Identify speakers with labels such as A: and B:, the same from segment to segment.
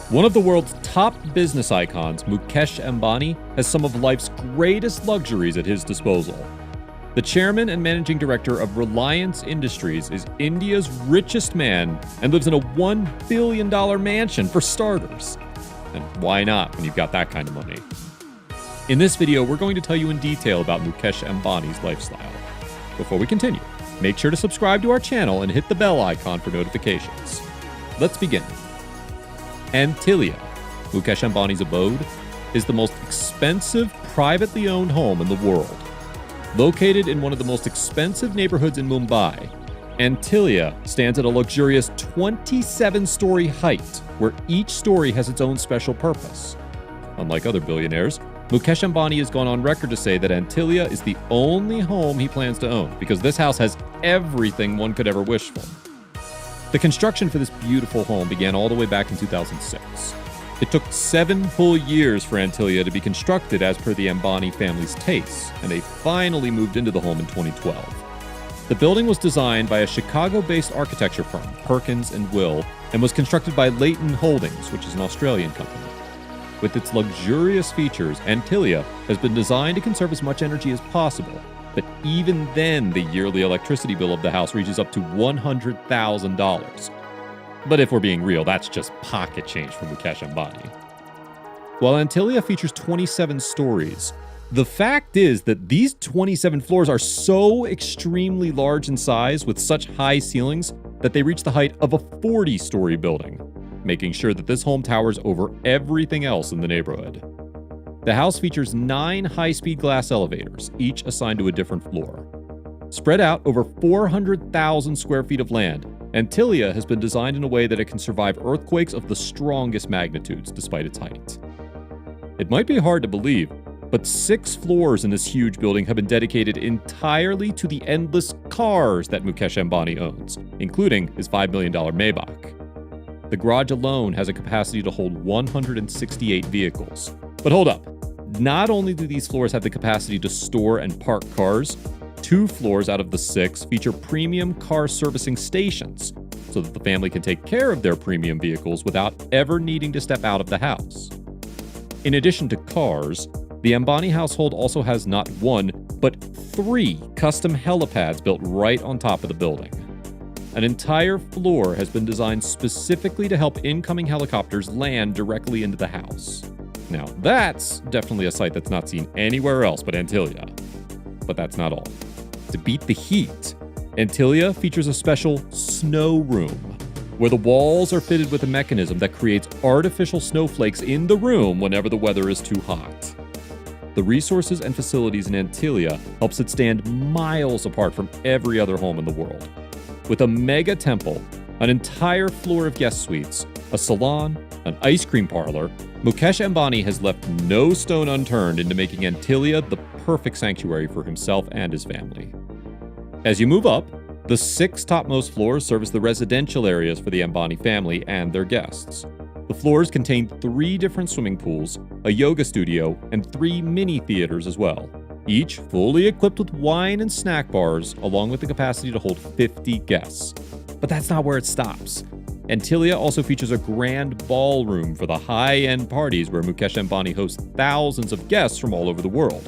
A: One of the world's top business icons, Mukesh Ambani, has some of life's greatest luxuries at his disposal. The chairman and managing director of Reliance Industries is India's richest man and lives in a $1 billion mansion for starters. And why not when you've got that kind of money? In this video, we're going to tell you in detail about Mukesh Ambani's lifestyle. Before we continue, make sure to subscribe to our channel and hit the bell icon for notifications. Let's begin. Antilia, Mukesh Ambani's abode, is the most expensive privately owned home in the world. Located in one of the most expensive neighborhoods in Mumbai, Antilia stands at a luxurious 27-story height, where each story has its own special purpose. Unlike other billionaires, Mukesh Ambani has gone on record to say that Antilia is the only home he plans to own because this house has everything one could ever wish for. The construction for this beautiful home began all the way back in 2006. It took 7 full years for Antilia to be constructed as per the Ambani family's tastes, and they finally moved into the home in 2012. The building was designed by a Chicago-based architecture firm, Perkins & Will, and was constructed by Leighton Holdings, which is an Australian company. With its luxurious features, Antilia has been designed to conserve as much energy as possible, but even then the yearly electricity bill of the house reaches up to $100,000. But if we're being real, that's just pocket change for Mukesh Ambani. While Antilia features 27 stories, the fact is that these 27 floors are so extremely large in size with such high ceilings that they reach the height of a 40-story building, making sure that this home towers over everything else in the neighborhood. The house features 9 high-speed glass elevators, each assigned to a different floor. Spread out over 400,000 square feet of land, Antilia has been designed in a way that it can survive earthquakes of the strongest magnitudes despite its height. It might be hard to believe, but 6 floors in this huge building have been dedicated entirely to the endless cars that Mukesh Ambani owns, including his $5 million Maybach. The garage alone has a capacity to hold 168 vehicles. But hold up. Not only do these floors have the capacity to store and park cars, 2 floors out of the 6 feature premium car servicing stations so that the family can take care of their premium vehicles without ever needing to step out of the house. In addition to cars, the Ambani household also has not 1, but 3 custom helipads built right on top of the building. An entire floor has been designed specifically to help incoming helicopters land directly into the house. Now, that's definitely a sight that's not seen anywhere else but Antilia. But that's not all. To beat the heat, Antilia features a special snow room, where the walls are fitted with a mechanism that creates artificial snowflakes in the room whenever the weather is too hot. The resources and facilities in Antilia helps it stand miles apart from every other home in the world. With a mega temple, an entire floor of guest suites, a salon, an ice cream parlor, Mukesh Ambani has left no stone unturned into making Antilia the perfect sanctuary for himself and his family. As you move up, the 6 topmost floors serve as the residential areas for the Ambani family and their guests. The floors contain 3 different swimming pools, a yoga studio, and 3 mini theaters as well, each fully equipped with wine and snack bars, along with the capacity to hold 50 guests. But that's not where it stops. Antilia also features a grand ballroom for the high-end parties where Mukesh Ambani hosts thousands of guests from all over the world.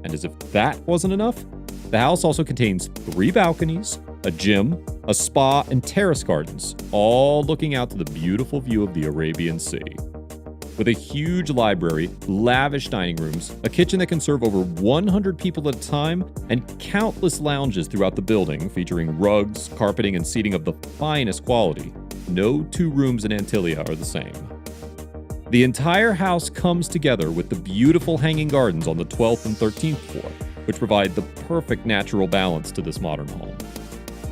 A: And as if that wasn't enough, the house also contains 3 balconies, a gym, a spa, and terrace gardens, all looking out to the beautiful view of the Arabian Sea. With a huge library, lavish dining rooms, a kitchen that can serve over 100 people at a time, and countless lounges throughout the building featuring rugs, carpeting, and seating of the finest quality, no 2 rooms in Antilia are the same. The entire house comes together with the beautiful hanging gardens on the 12th and 13th floor, which provide the perfect natural balance to this modern home.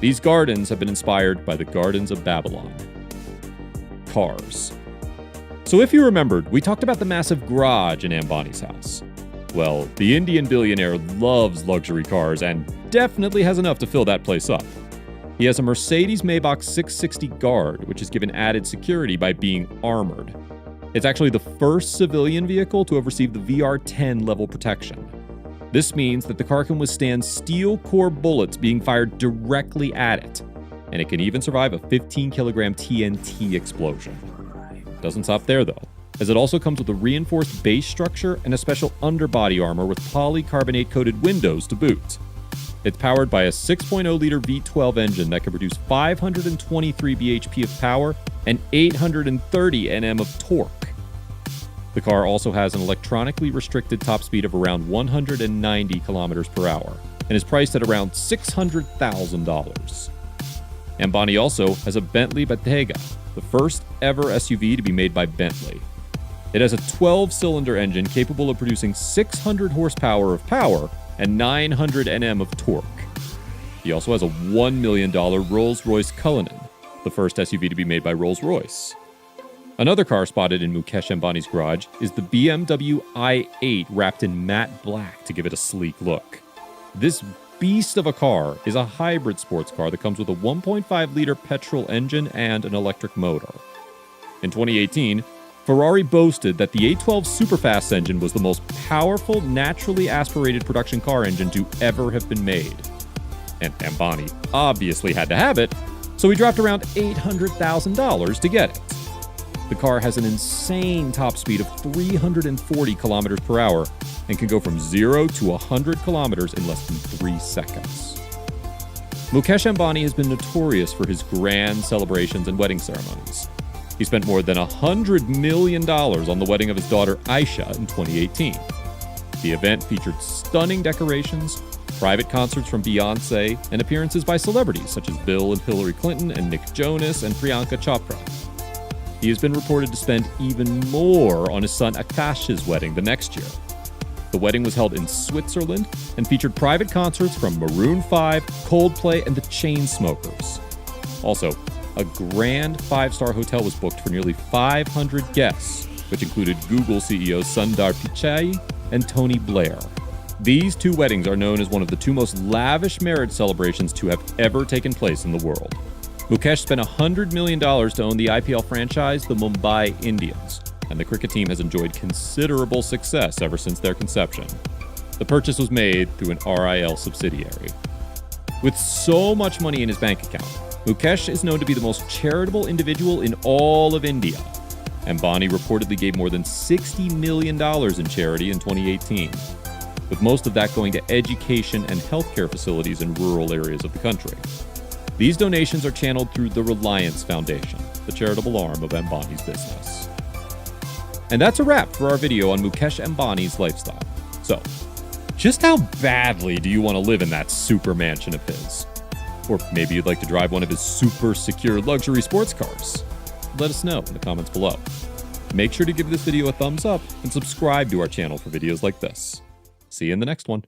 A: These gardens have been inspired by the gardens of Babylon. Cars. So if you remembered, we talked about the massive garage in Ambani's house. Well, the Indian billionaire loves luxury cars and definitely has enough to fill that place up. He has a Mercedes Maybach 660 Guard, which is given added security by being armored. It's actually the first civilian vehicle to have received the VR-10 level protection. This means that the car can withstand steel core bullets being fired directly at it, and it can even survive a 15-kilogram TNT explosion. Doesn't stop there though, as it also comes with a reinforced base structure and a special underbody armor with polycarbonate-coated windows to boot. It's powered by a 6.0-liter V12 engine that can produce 523 bhp of power and 830 Nm of torque. The car also has an electronically restricted top speed of around 190 kilometers per hour and is priced at around $600,000. Ambani also has a Bentley Bottega, the first ever SUV to be made by Bentley. It has a 12-cylinder engine capable of producing 600 horsepower of power and 900 Nm of torque. He also has a $1 million Rolls-Royce Cullinan, the first SUV to be made by Rolls-Royce. Another car spotted in Mukesh Ambani's garage is the BMW i8 wrapped in matte black to give it a sleek look. This beast of a car is a hybrid sports car that comes with a 1.5-liter petrol engine and an electric motor. In 2018, Ferrari boasted that the 812 Superfast engine was the most powerful, naturally aspirated production car engine to ever have been made. And Ambani obviously had to have it, so he dropped around $800,000 to get it. The car has an insane top speed of 340 kilometers per hour and can go from 0 to 100 kilometers in less than 3 seconds. Mukesh Ambani has been notorious for his grand celebrations and wedding ceremonies. He spent more than $100 million on the wedding of his daughter Aisha in 2018. The event featured stunning decorations, private concerts from Beyoncé, and appearances by celebrities such as Bill and Hillary Clinton and Nick Jonas and Priyanka Chopra. He has been reported to spend even more on his son Akash's wedding the next year. The wedding was held in Switzerland and featured private concerts from Maroon 5, Coldplay, and the Chainsmokers. Also, a grand 5-star hotel was booked for nearly 500 guests, which included Google CEO Sundar Pichai and Tony Blair. These two weddings are known as one of the two most lavish marriage celebrations to have ever taken place in the world. Mukesh spent $100 million to own the IPL franchise, the Mumbai Indians, and the cricket team has enjoyed considerable success ever since their conception. The purchase was made through an RIL subsidiary. With so much money in his bank account, Mukesh is known to be the most charitable individual in all of India. Ambani reportedly gave more than $60 million in charity in 2018, with most of that going to education and healthcare facilities in rural areas of the country. These donations are channeled through the Reliance Foundation, the charitable arm of Ambani's business. And that's a wrap for our video on Mukesh Ambani's lifestyle. So, just how badly do you want to live in that super mansion of his? Or maybe you'd like to drive one of his super secure luxury sports cars? Let us know in the comments below. Make sure to give this video a thumbs up and subscribe to our channel for videos like this. See you in the next one.